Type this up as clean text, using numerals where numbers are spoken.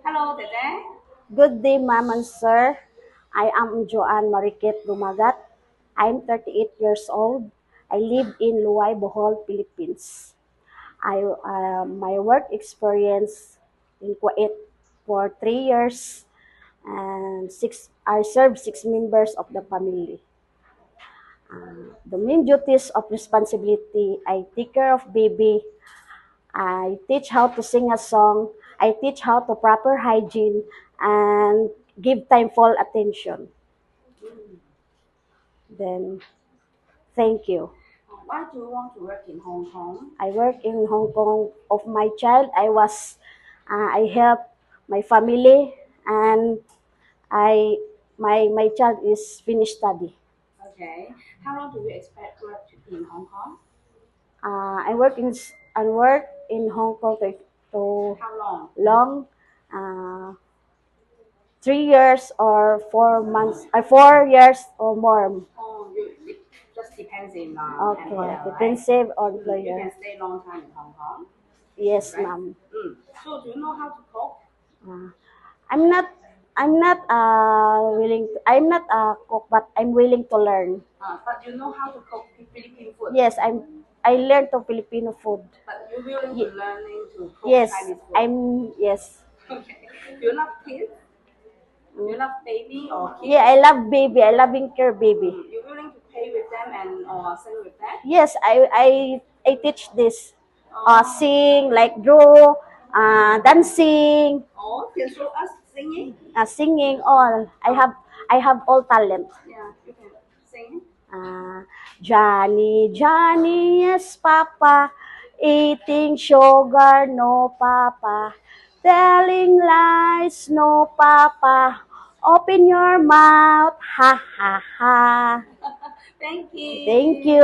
Hello, Dede. Good day, ma'am and sir. I am Joanne Mariket Dumagat. I'm 38 years old. I live in Luay, Bohol, Philippines. My work experience in Kuwait for 3 years and I serve 6 members of the family. The main duties of responsibility, I take care of baby, I teach how to sing a song. I teach how to proper hygiene and give time full attention. Then, thank you. Why do you want to work in Hong Kong? I work in Hong Kong. Of my child, I help my family, and I, my child is finished study. Okay. How long do you expect to work in Hong Kong? I work in Hong Kong to How long? long, uh, 3 years or 4 months, 4 years or more. It just depends in Okay, employer, right? defensive or You employer. can stay long time in Hong Kong, Yes, right? ma'am. So do you know how to cook? Uh, I'm not I'm not a cook, but I'm willing to learn. But you know how to cook Philippine food. Yes, I learned to Filipino food. But you're willing to Ye- learning to cook yes, Chinese food. yes. Okay. Do you love kids? Do you love baby or kids? Yeah, I love baby. I loving care baby. You're willing to play with them and or sing with them? Yes, I teach this. Oh, Sing, like draw, dancing, can show us singing? singing, all. I have all talent. Yeah, you can sing. Johnny, Johnny, yes, Papa. Eating sugar, no, Papa. Telling lies, no, Papa. Open your mouth, ha, ha, ha. Thank you. Thank you.